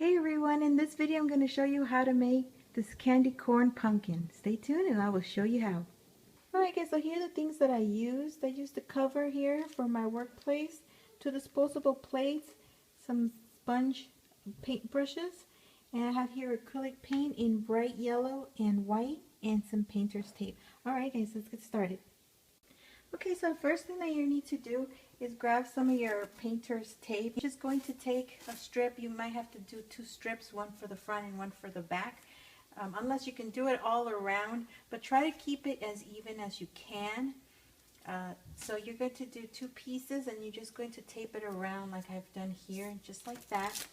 Hey everyone, in this video I'm going to show you how to make this candy corn pumpkin. Stay tuned and I will show you how. Alright guys, so here are the things that I used. I used the cover here for my workplace, two disposable plates, some sponge paint brushes, and I have here acrylic paint in bright yellow and white and some painter's tape. Alright guys, let's get started. Okay, so the first thing that you need to do is grab some of your painter's tape. You're just going to take a strip. You might have to do two strips, one for the front and one for the back. Unless you can do it all around, but try to keep it as even as you can. So you're going to do two pieces and you're just going to tape it around like I've done here, just like that.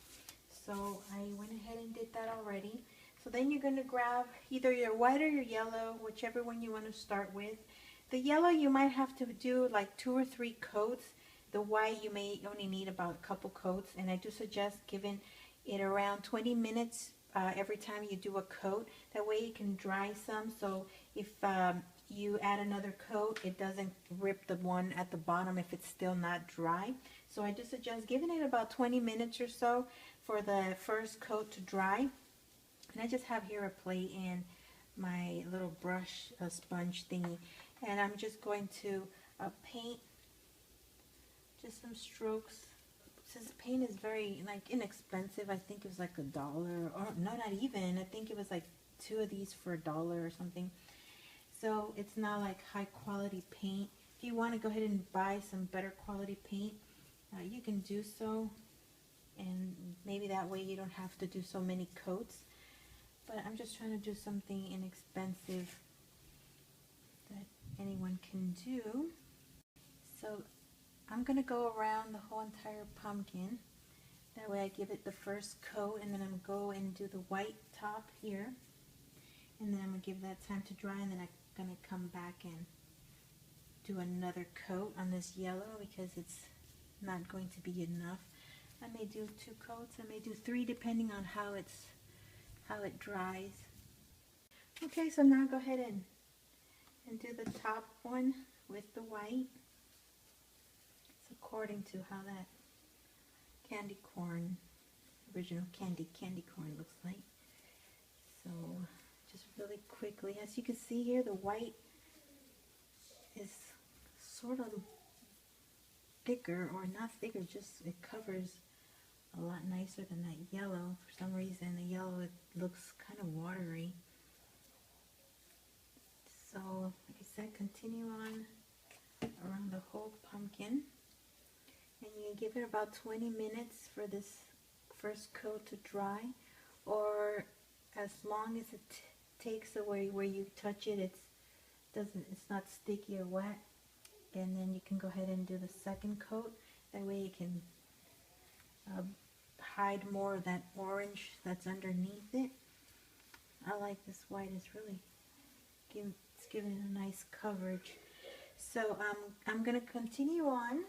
So I went ahead and did that already. So then you're going to grab either your white or your yellow, whichever one you want to start with. The yellow you might have to do like 2 or 3 coats. The white you may only need about a couple coats, and I do suggest giving it around 20 minutes every time you do a coat. That way you can dry some, so if you add another coat it doesn't rip the one at the bottom if it's still not dry. So I do suggest giving it about 20 minutes or so for the first coat to dry. And I just have here a plate and my little brush sponge thingy, and I'm just going to paint just some strokes. Since the paint is very inexpensive, I think it was like $1, or no, not even. I think it was like 2 of these for $1 or something. So it's not like high quality paint. If you want to go ahead and buy some better quality paint, you can do so, and maybe that way you don't have to do so many coats. But I'm just trying to do something inexpensive that anyone can do. So I'm going to go around the whole entire pumpkin. That way I give it the first coat, and then I'm going to go and do the white top here. And then I'm going to give that time to dry, and then I'm going to come back and do another coat on this yellow because it's not going to be enough. I may do 2 coats, I may do 3 depending on how it dries. Okay, so now go ahead and do the top one with the white. It's according to how that candy corn, original candy corn looks like. So just really quickly, as you can see here, the white is sort of thicker, or not thicker, just it covers a lot nicer than that yellow. For some reason the yellow, it looks kind of watery. So like I said, continue on around the whole pumpkin, and you give it about 20 minutes for this first coat to dry, or as long as it takes away where you touch it, it's not sticky or wet. And then you can go ahead and do the second coat. That way you can hide more of that orange that's underneath it. I like this white. It's really giving it a nice coverage. So I'm going to continue on,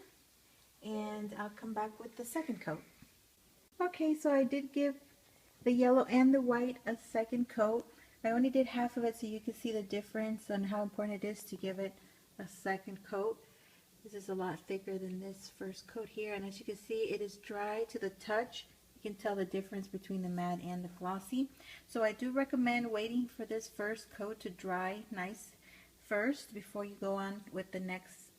and I'll come back with the second coat. Okay, so I did give the yellow and the white a second coat. I only did half of it so you can see the difference on how important it is to give it a second coat. This is a lot thicker than this first coat here, and as you can see, it is dry to the touch. You can tell the difference between the matte and the glossy. So I do recommend waiting for this first coat to dry nice first before you go on with the next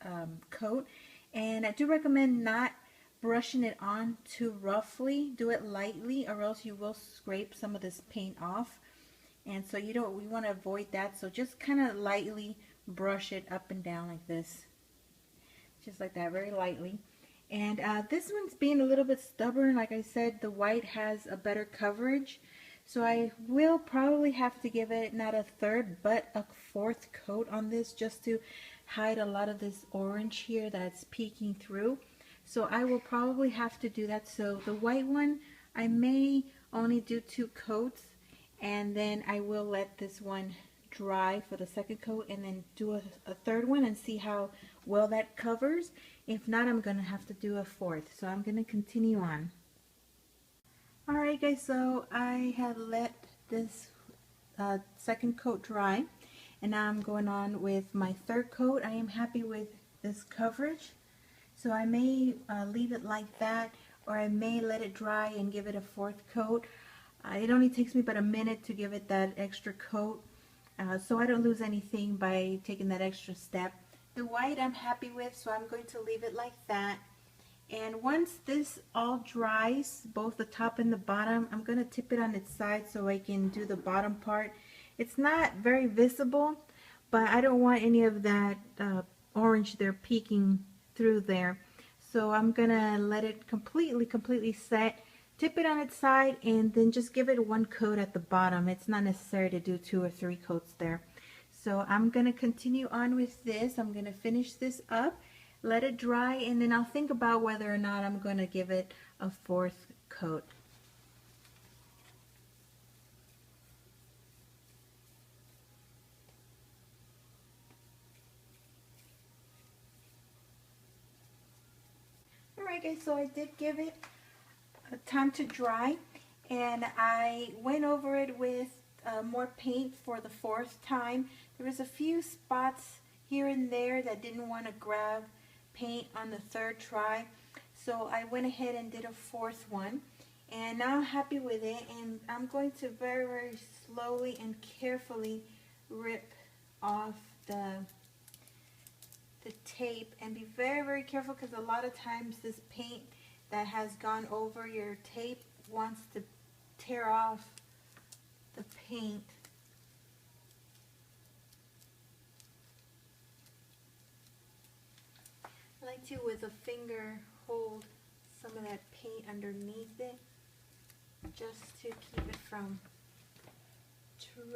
coat. And I do recommend not brushing it on too roughly. Do it lightly, or else you will scrape some of this paint off. And so we want to avoid that. So just kind of lightly brush it up and down like this. Just like that, very lightly. And this one's being a little bit stubborn. Like I said, the white has a better coverage. So I will probably have to give it not a third but a 4th coat on this, just to hide a lot of this orange here that's peeking through. So I will probably have to do that. So the white one, I may only do 2 coats, and then I will let this one dry for the second coat, and then do a third one and see how well that covers. If not, I'm going to have to do a 4th. So I'm going to continue on. Alright guys, so I have let this second coat dry, and now I'm going on with my 3rd coat. I am happy with this coverage, so I may leave it like that, or I may let it dry and give it a fourth coat. It only takes me about a minute to give it that extra coat, so I don't lose anything by taking that extra step. The white I'm happy with, so I'm going to leave it like that. And once this all dries, both the top and the bottom, I'm going to tip it on its side so I can do the bottom part. It's not very visible, but I don't want any of that orange there peeking through there. So I'm going to let it completely set, tip it on its side, and then just give it one coat at the bottom. It's not necessary to do 2 or 3 coats there. So I'm going to continue on with this. I'm going to finish this up, let it dry, and then I'll think about whether or not I'm going to give it a 4th coat. Alright guys, so I did give it time to dry, and I went over it with more paint for the 4th time. There was a few spots here and there that didn't want to grab paint on the 3rd try, so I went ahead and did a 4th one, and now I'm happy with it, and I'm going to very slowly and carefully rip off the tape, and be very careful, because a lot of times this paint that has gone over your tape wants to tear off the paint. I like to, with a finger, hold some of that paint underneath it, just to keep it from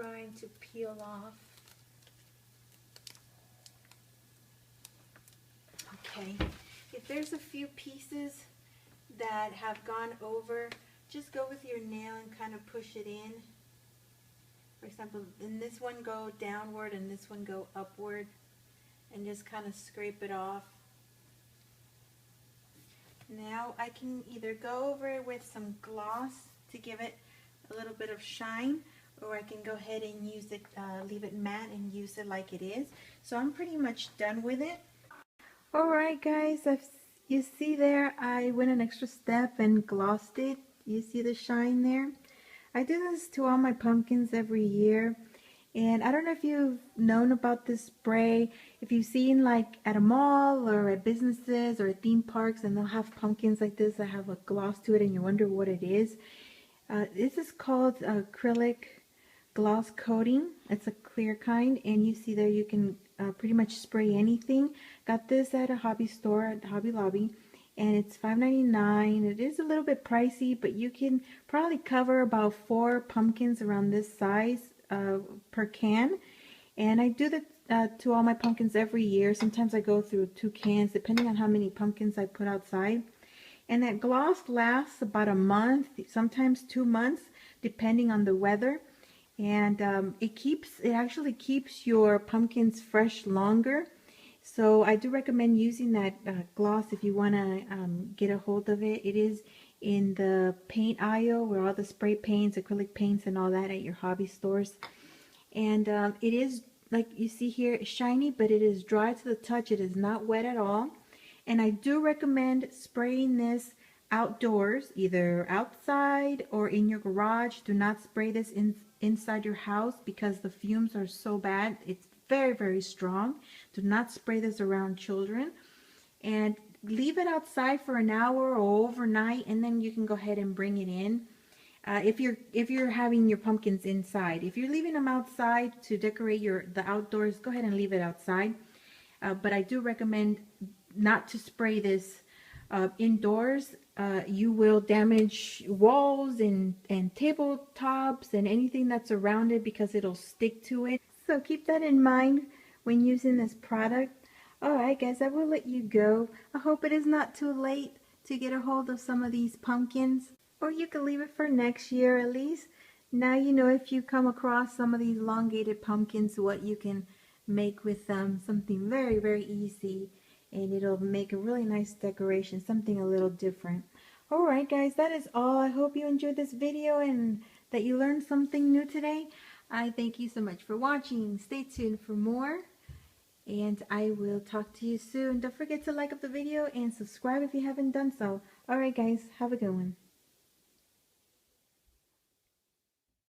trying to peel off. Okay, if there's a few pieces that have gone over, just go with your nail and kind of push it in. For example, in this one go downward and this one go upward, and just kind of scrape it off. Now I can either go over it with some gloss to give it a little bit of shine, or I can go ahead and use it, leave it matte and use it like it is. So I'm pretty much done with it. Alright guys, you see there, I went an extra step and glossed it. You see the shine there? I do this to all my pumpkins every year. And I don't know if you've known about this spray, if you've seen like at a mall or at businesses or at theme parks, and they'll have pumpkins like this that have a gloss to it and you wonder what it is. This is called acrylic gloss coating. It's a clear kind, and you see there you can pretty much spray anything. Got this at a hobby store at Hobby Lobby, and it's $5.99. It is a little bit pricey, but you can probably cover about 4 pumpkins around this size per can. And I do that to all my pumpkins every year. Sometimes I go through 2 cans depending on how many pumpkins I put outside. And that gloss lasts about a month, sometimes 2 months, depending on the weather. And it actually keeps your pumpkins fresh longer. So I do recommend using that gloss if you want to get a hold of it. It is in the paint aisle where all the spray paints, acrylic paints, and all that at your hobby stores. And it is, like you see here, shiny, but it is dry to the touch. It is not wet at all. And I do recommend spraying this outdoors, either outside or in your garage. Do not spray this inside your house because the fumes are so bad. It's very strong. Do not spray this around children, and leave it outside for an hour or overnight, and then you can go ahead and bring it in. If you're having your pumpkins inside, if you're leaving them outside to decorate the outdoors, go ahead and leave it outside. But I do recommend not to spray this indoors. You will damage walls and tabletops and anything that's around it because it'll stick to it. So keep that in mind when using this product. Alright guys, I will let you go. I hope it is not too late to get a hold of some of these pumpkins. Or you can leave it for next year at least. Now you know, if you come across some of these elongated pumpkins, what you can make with them. Something very easy, and it'll make a really nice decoration, something a little different. Alright guys, that is all. I hope you enjoyed this video and that you learned something new today. I thank you so much for watching. Stay tuned for more, and I will talk to you soon. Don't forget to like up the video and subscribe if you haven't done so. Alright guys, have a good one.